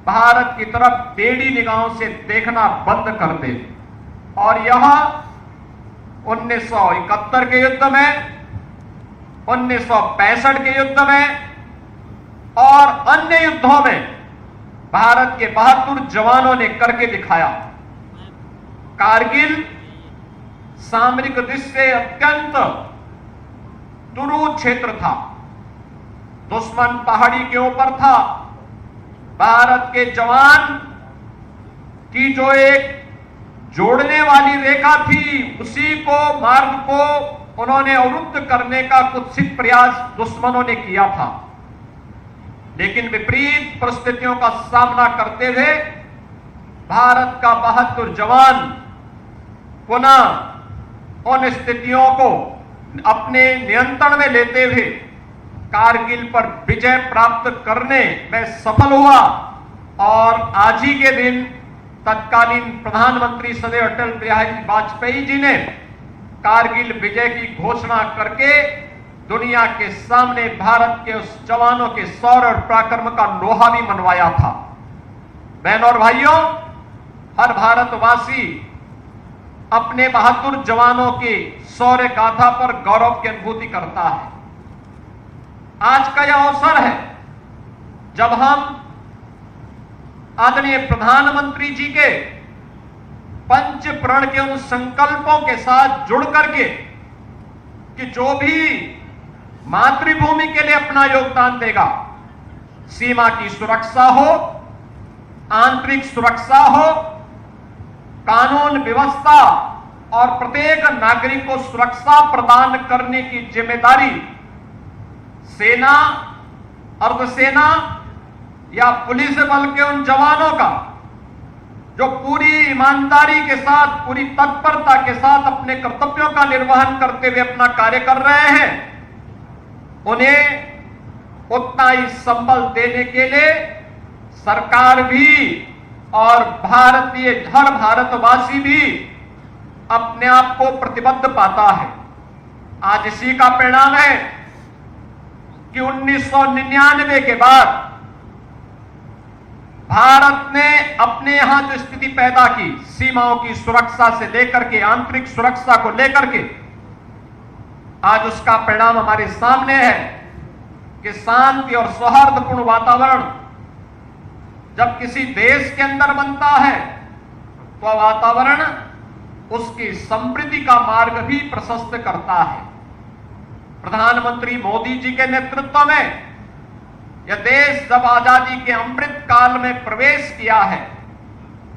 भारत की तरफ टेढ़ी निगाहों से देखना बंद कर दे। और यह 1971 के युद्ध में, 1965 के युद्ध में और अन्य युद्धों में भारत के बहादुर जवानों ने करके दिखाया। कारगिल सामरिक दृष्टि से अत्यंत दुरूह क्षेत्र था। दुश्मन पहाड़ी के ऊपर था। भारत के जवान की जो एक जोड़ने वाली रेखा थी, उसी को मार्ग को उन्होंने अवरुद्ध करने का कुत्सित प्रयास दुश्मनों ने किया था। लेकिन विपरीत परिस्थितियों का सामना करते हुए भारत का बहादुर जवान पुनः उन स्थितियों को अपने नियंत्रण में लेते हुए कारगिल पर विजय प्राप्त करने में सफल हुआ। और आज ही के दिन तत्कालीन प्रधानमंत्री सदैव अटल बिहारी वाजपेयी जी ने कारगिल विजय की घोषणा करके दुनिया के सामने भारत के उस जवानों के शौर्य और पराक्रम का लोहा भी मनवाया था। बहनों और भाइयों, हर भारतवासी अपने बहादुर जवानों की शौर्य गाथा पर गौरव की अनुभूति करता है। आज का यह अवसर है जब हम आदरणीय प्रधानमंत्री जी के पंच प्रण के उन संकल्पों के साथ जुड़ करके कि जो भी मातृभूमि के लिए अपना योगदान देगा, सीमा की सुरक्षा हो, आंतरिक सुरक्षा हो, कानून व्यवस्था और प्रत्येक नागरिक को सुरक्षा प्रदान करने की जिम्मेदारी सेना, अर्धसेना या पुलिस बल के उन जवानों का जो पूरी ईमानदारी के साथ, पूरी तत्परता के साथ अपने कर्तव्यों का निर्वहन करते हुए अपना कार्य कर रहे हैं, उन्हें उतना ही संबल देने के लिए सरकार भी और हर भारतवासी भी अपने आप को प्रतिबद्ध पाता है। आज इसी का परिणाम है कि 1999 के बाद भारत ने अपने यहां जो स्थिति पैदा की, सीमाओं की सुरक्षा से लेकर के आंतरिक सुरक्षा को लेकर के, आज उसका परिणाम हमारे सामने है कि शांति और सौहार्दपूर्ण वातावरण जब किसी देश के अंदर बनता है तो वातावरण उसकी समृद्धि का मार्ग भी प्रशस्त करता है। प्रधानमंत्री मोदी जी के नेतृत्व में यह देश जब आजादी के अमृत काल में प्रवेश किया है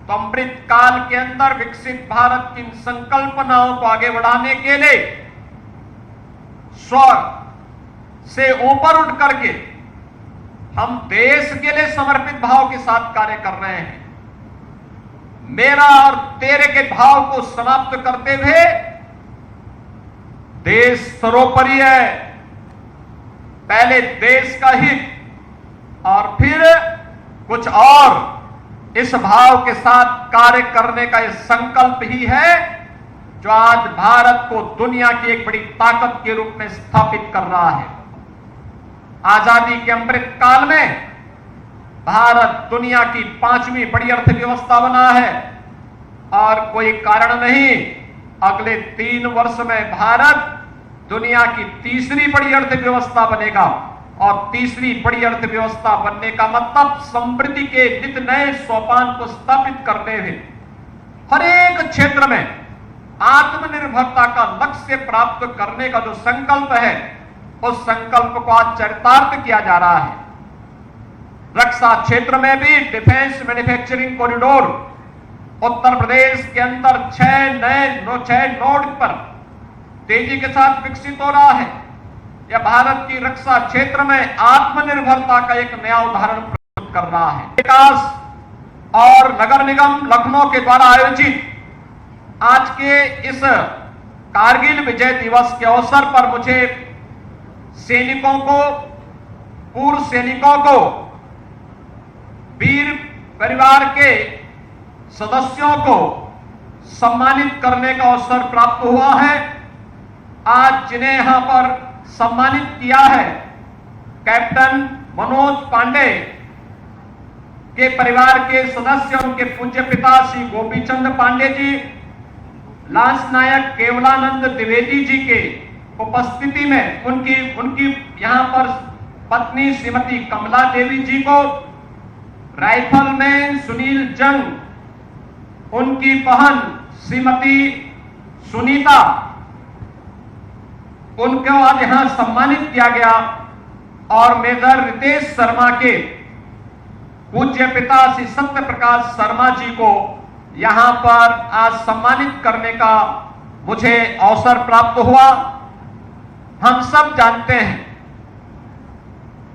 तो अमृत काल के अंदर विकसित भारत की संकल्पनाओं को आगे बढ़ाने के लिए स्वर से ऊपर उठ करके हम देश के लिए समर्पित भाव के साथ कार्य कर रहे हैं। मेरा और तेरे के भाव को समाप्त करते हुए देश सर्वोपरि है, पहले देश का हित और फिर कुछ और, इस भाव के साथ कार्य करने का यह संकल्प ही है जो आज भारत को दुनिया की एक बड़ी ताकत के रूप में स्थापित कर रहा है। आजादी के अमृत काल में भारत दुनिया की 5वीं बड़ी अर्थव्यवस्था बना है और कोई कारण नहीं, अगले 3 वर्ष में भारत दुनिया की 3री बड़ी अर्थव्यवस्था बनेगा। और 3री बड़ी अर्थव्यवस्था बनने का मतलब समृद्धि के नित नए सोपान को स्थापित करने हुए हर एक क्षेत्र में आत्मनिर्भरता का लक्ष्य प्राप्त करने का जो संकल्प है, उस संकल्प को आज चरितार्थ किया जा रहा है। रक्षा क्षेत्र में भी defence manufacturing corridor Uttar Pradesh के अंदर 6 नोड पर तेजी के साथ विकसित हो रहा है। यह भारत की रक्षा क्षेत्र में आत्मनिर्भरता का एक नया उदाहरण प्रस्तुत कर रहा है। विकास और नगर निगम लखनऊ के द्वारा आयोजित आज के इस कारगिल विजय दिवस के अवसर पर मुझे सैनिकों को, पूर्व सैनिकों को, वीर परिवार के सदस्यों को सम्मानित करने का अवसर प्राप्त हुआ है। आज जिन्हें यहां पर सम्मानित किया है, कैप्टन मनोज पांडे, के परिवार के सदस्य, उनके पूज्य पिता श्री गोपीचंद पांडे जी, लांस नायक केवलानंद द्विवेदी जी के उपस्थिति में उनकी यहां पर पत्नी श्रीमती कमला देवी जी को, राइफलमैन सुनील जंग, उनकी बहन श्रीमती सुनीता, उनको आज यहां सम्मानित किया गया। और मेजर रितेश शर्मा के पूज्य पिता श्री सत्य प्रकाश शर्मा जी को यहां पर आज सम्मानित करने का मुझे अवसर प्राप्त हुआ। हम सब जानते हैं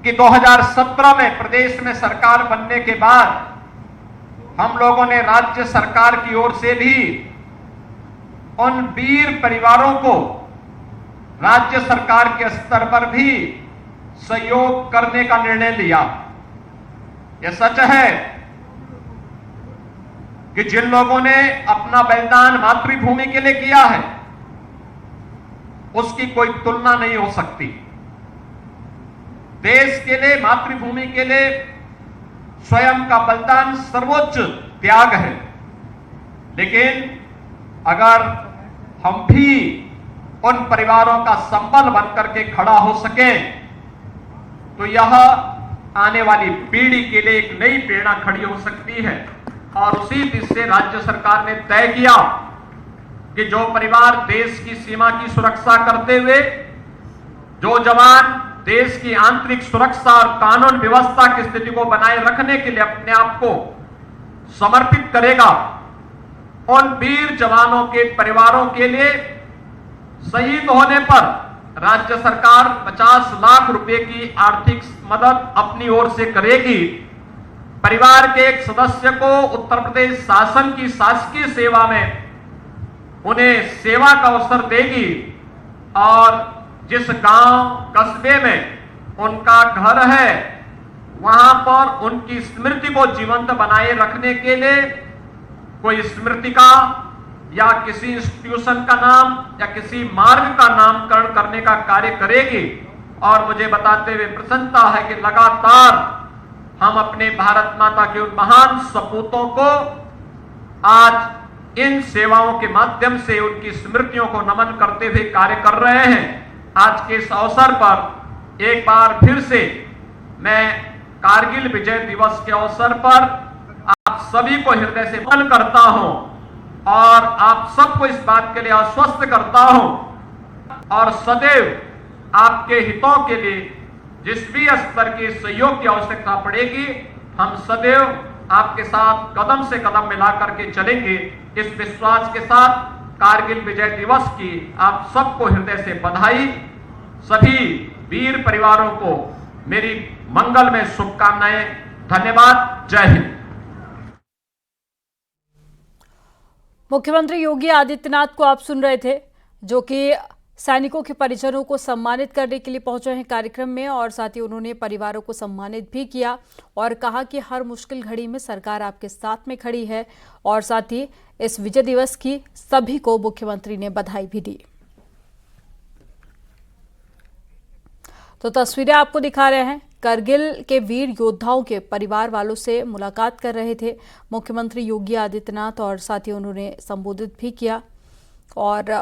कि 2017 में प्रदेश में सरकार बनने के बाद हम लोगों ने राज्य सरकार की ओर से भी उन वीर परिवारों को राज्य सरकार के स्तर पर भी सहयोग करने का निर्णय लिया। यह सच है कि जिन लोगों ने अपना बलिदान मातृभूमि के लिए किया है, उसकी कोई तुलना नहीं हो सकती। देश के लिए, मातृभूमि के लिए स्वयं का बलिदान सर्वोच्च त्याग है। लेकिन अगर हम भी उन परिवारों का संबल बनकर के खड़ा हो सके तो यह आने वाली पीढ़ी के लिए एक नई प्रेरणा खड़ी हो सकती है। और उसी दिशा से राज्य सरकार ने तय किया कि जो परिवार देश की सीमा की सुरक्षा करते हुए, जो जवान देश की आंतरिक सुरक्षा और कानून व्यवस्था की स्थिति को बनाए रखने के लिए अपने आप को समर्पित करेगा, उन वीर जवानों के परिवारों के लिए शहीद होने पर राज्य सरकार 50 लाख रुपए की आर्थिक मदद अपनी ओर से करेगी। परिवार के एक सदस्य को उत्तर प्रदेश शासन की शासकीय सेवा में उन्हें सेवा का अवसर देगी और जिस गांव कस्बे में उनका घर है वहां पर उनकी स्मृति को जीवंत बनाए रखने के लिए कोई स्मृतिका या किसी इंस्टीट्यूशन का नाम या किसी मार्ग का नामकरण करने का कार्य करेगी। और मुझे बताते हुए प्रसन्नता है कि लगातार हम अपने भारत माता के उन महान सपूतों को आज इन सेवाओं के माध्यम से उनकी स्मृतियों को नमन करते हुए कार्य कर रहे हैं। आज के इस अवसर पर एक बार फिर से मैं कारगिल विजय दिवस के अवसर पर आप सभी को हृदय से नमन करता हूं और आप सबको इस बात के लिए आश्वस्त करता हूं और सदैव आपके हितों के लिए जिस भी स्तर के सहयोग की आवश्यकता पड़ेगी, हम सदैव आपके साथ कदम से कदम मिलाकर के चलेंगे। इस विश्वास के साथ कारगिल विजय दिवस की आप सबको हृदय से बधाई। सभी वीर परिवारों को मेरी मंगलमय शुभकामनाएं। धन्यवाद। जय हिंद। मुख्यमंत्री योगी आदित्यनाथ को आप सुन रहे थे, जो कि सैनिकों के परिजनों को सम्मानित करने के लिए पहुंचे हैं कार्यक्रम में, और साथ ही उन्होंने परिवारों को सम्मानित भी किया और कहा कि हर मुश्किल घड़ी में सरकार आपके साथ में खड़ी है। और साथ ही इस विजय दिवस की सभी को मुख्यमंत्री ने बधाई भी दी। तो तस्वीरें आपको दिखा रहे हैं, करगिल के वीर योद्धाओं के परिवार वालों से मुलाकात कर रहे थे मुख्यमंत्री योगी आदित्यनाथ, और साथ ही उन्होंने संबोधित भी किया और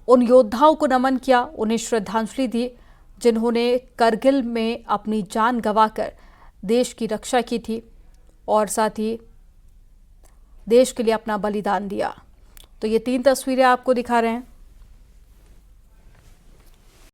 उन योद्धाओं को नमन किया, उन्हें श्रद्धांजलि दी जिन्होंने करगिल में अपनी जान गंवाकर देश की रक्षा की थी और साथ ही देश के लिए अपना बलिदान दिया। तो ये 3 तस्वीरें आपको दिखा रहे हैं।